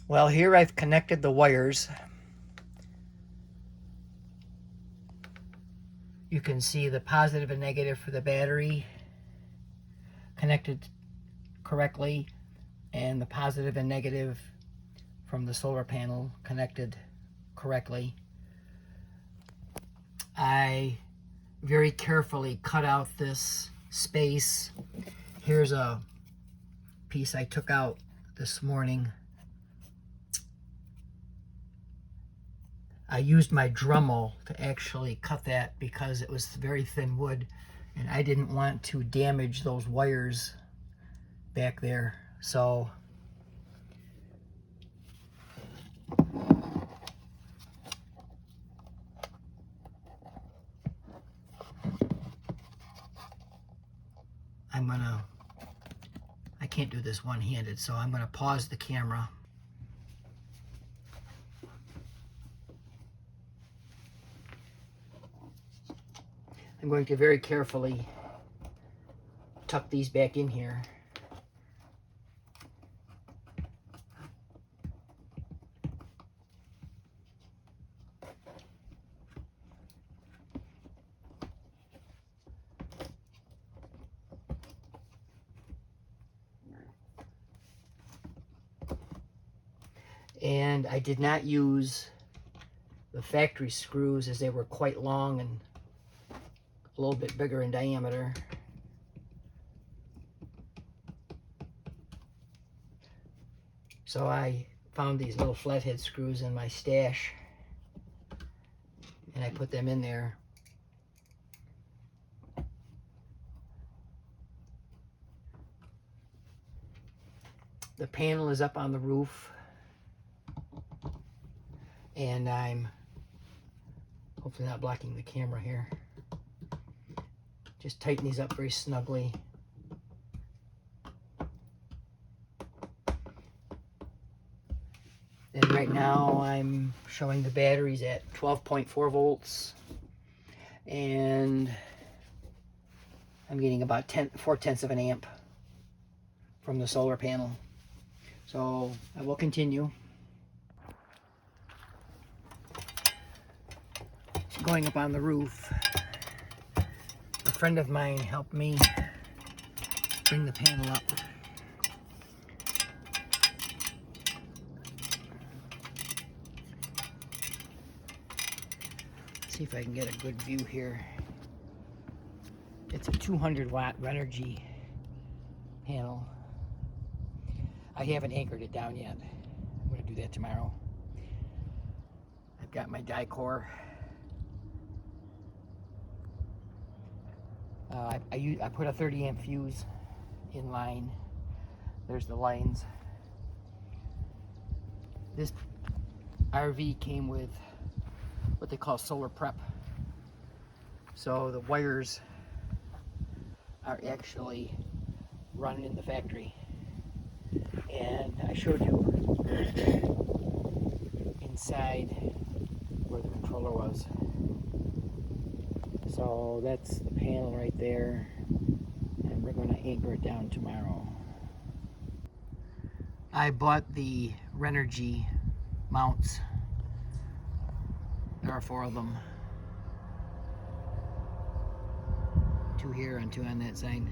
Well, here I've connected the wires. You can see the positive and negative for the battery connected correctly, and the positive and negative from the solar panel connected correctly. I very carefully cut out this space. Here's a piece I took out this morning. I used my Dremel to actually cut that because it was very thin wood and I didn't want to damage those wires back there. So I can't do this one-handed, so I'm gonna pause the camera. I'm going to very carefully tuck these back in here. And I did not use the factory screws as they were quite long and a little bit bigger in diameter. So I found these little flathead screws in my stash and I put them in there. The panel is up on the roof and I'm hopefully not blocking the camera here. Just tighten these up very snugly. And right now I'm showing the batteries at 12.4 volts and I'm getting about 4/10 of an amp from the solar panel. So I will continue. Going up on the roof, a friend of mine helped me bring the panel up. See if I can get a good view here. It's a 200 watt Renogy panel. I haven't anchored it down yet. I'm going to do that tomorrow. I've got my die core. I put a 30 amp fuse in line. There's the lines. This RV came with what they call solar prep. So the wires are actually run in the factory. And I showed you inside where the controller was. So that's the panel right there, and we're going to anchor it down tomorrow. I bought the Renogy mounts. There are 4 of them. 2 here and 2 on that side.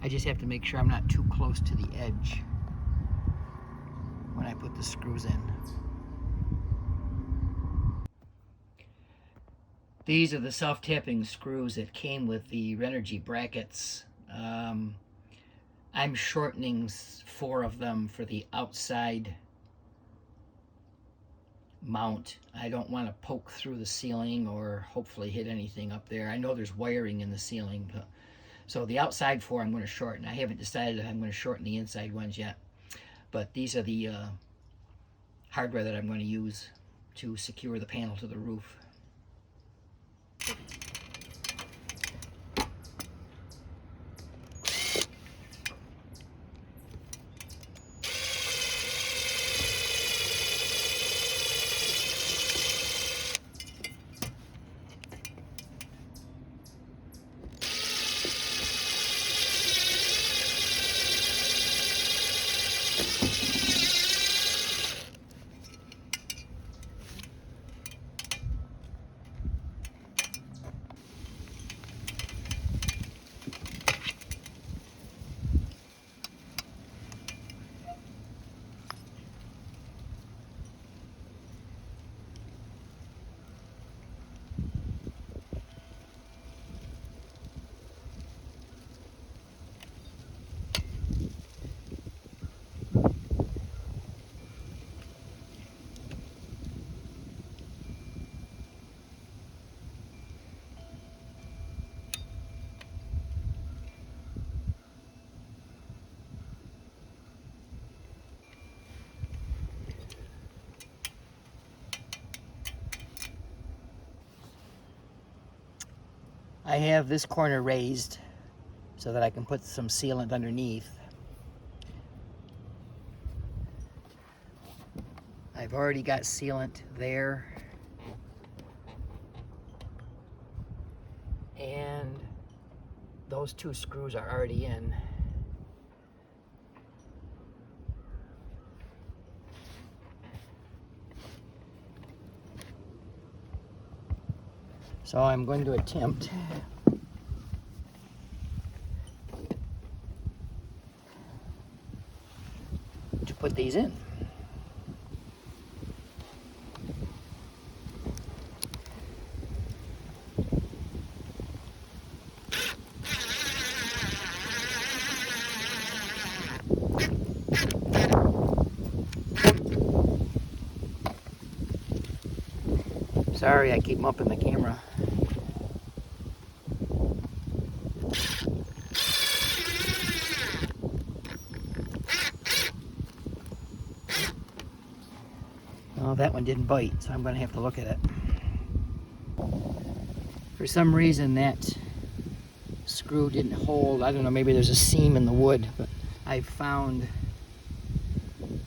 I just have to make sure I'm not too close to the edge when I put the screws in. These are the self-tapping screws that came with the Renogy brackets. I'm shortening 4 of them for the outside mount. I don't want to poke through the ceiling or hopefully hit anything up there. I know there's wiring in the ceiling, so the outside 4 I'm going to shorten. I haven't decided if I'm going to shorten the inside ones yet, but these are the hardware that I'm going to use to secure the panel to the roof. I have this corner raised so that I can put some sealant underneath. I've already got sealant there. And those two screws are already in. So I'm going to attempt to put these in. Sorry, I keep mupping the camera. Oh, that one didn't bite, so I'm going to have to look at it. For some reason, that screw didn't hold. I don't know, maybe there's a seam in the wood, but I found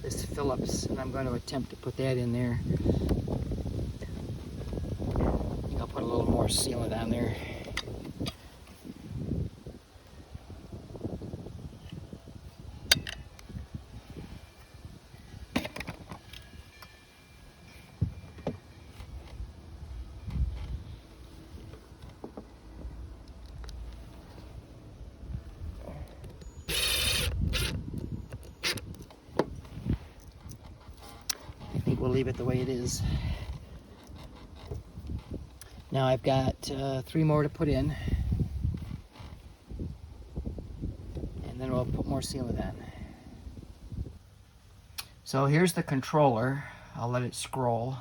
this Phillips, and I'm going to attempt to put that in there. I think I'll put a little more sealant on there. I think we'll leave it the way it is. Now I've got 3 more to put in, and then we'll put more sealant on. So here's the controller. I'll let it scroll.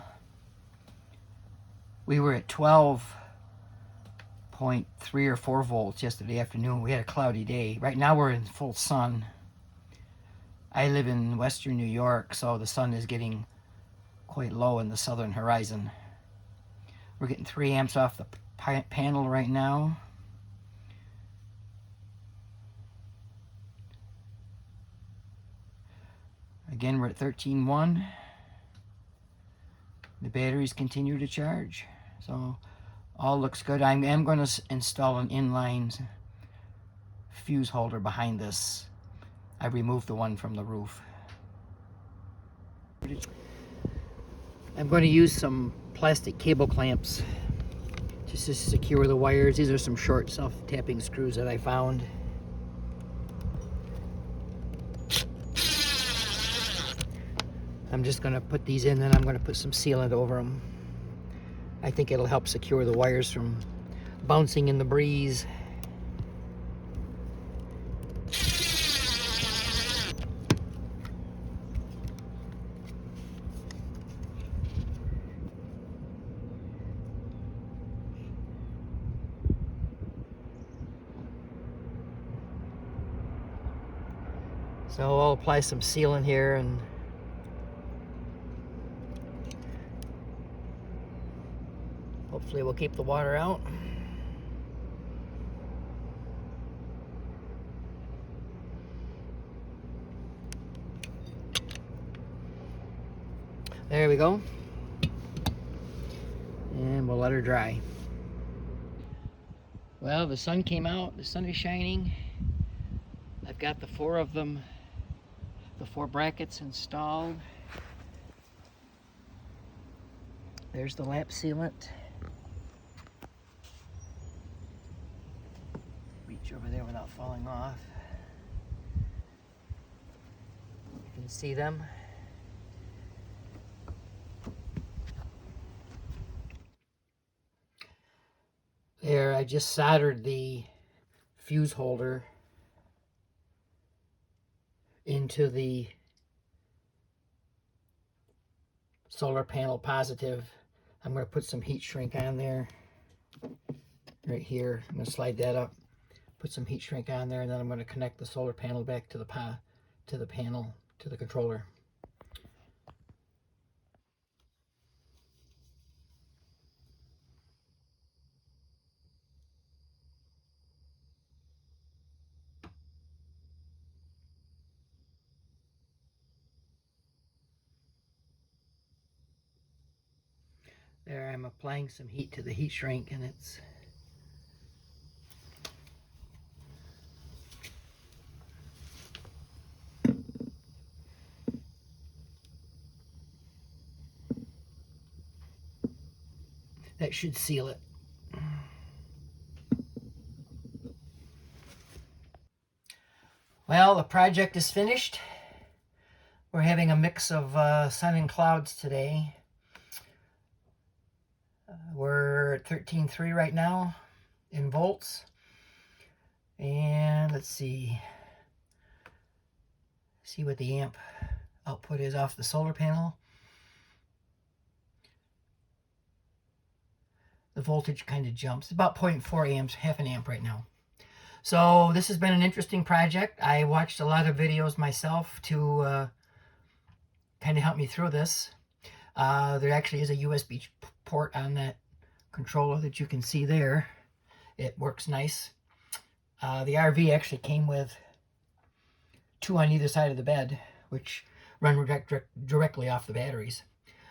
We were at 12.3 or 4 volts yesterday afternoon. We had a cloudy day. Right now we're in full sun. I live in western New York, so the sun is getting quite low in the southern horizon. We're getting 3 amps off the panel right now. Again, we're at 13.1. The batteries continue to charge. So all looks good. I am going to install an inline fuse holder behind this. I removed the one from the roof. I'm going to use some plastic cable clamps just to secure the wires. These are some short self-tapping screws that I found. I'm just going to put these in, and I'm going to put some sealant over them. I think it'll help secure the wires from bouncing in the breeze. So I'll apply some sealant here, and hopefully we'll keep the water out. There we go. And we'll let her dry. Well, the sun came out, the sun is shining. I've got the 4 of them, the 4 brackets installed. There's the lap sealant. Reach over there without falling off. You can see them. There, I just soldered the fuse holder into the solar panel positive. I'm going to put some heat shrink on there, right here. I'm going to slide that up, put some heat shrink on there, and then I'm going to connect the solar panel back to the panel, to the controller. There, I'm applying some heat to the heat shrink, and it's that should seal it. Well, the project is finished. We're having a mix of sun and clouds today. We're at 13.3 right now in volts. And let's see what the amp output is off the solar panel. The voltage kind of jumps. About 0.4 amps, half an amp right now. So this has been an interesting project. I watched a lot of videos myself to kind of help me through this. There actually is a USB port on that controller that you can see there. It works nice. The RV actually came with 2 on either side of the bed, which run directly off the batteries.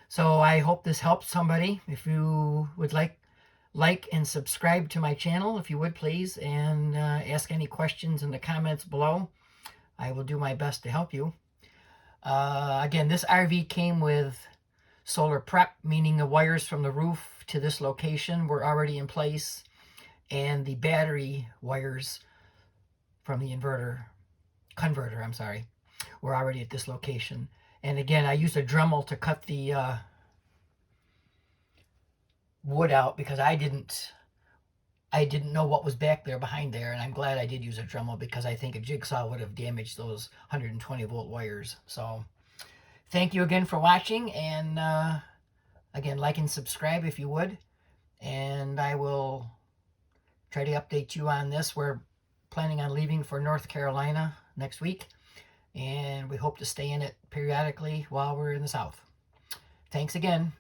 So I hope this helps somebody. If you would like and subscribe to my channel, if you would please, and ask any questions in the comments below. I will do my best to help you. Again, this RV came with solar prep, meaning the wires from the roof to this location were already in place, and the battery wires from the converter, I'm sorry, were already at this location. And again, I used a Dremel to cut the wood out because I didn't know what was back there behind there, and I'm glad I did use a Dremel because I think a jigsaw would have damaged those 120 volt wires. So thank you again for watching, and again, like and subscribe if you would, and I will try to update you on this. We're planning on leaving for North Carolina next week, and we hope to stay in it periodically while we're in the South. Thanks again.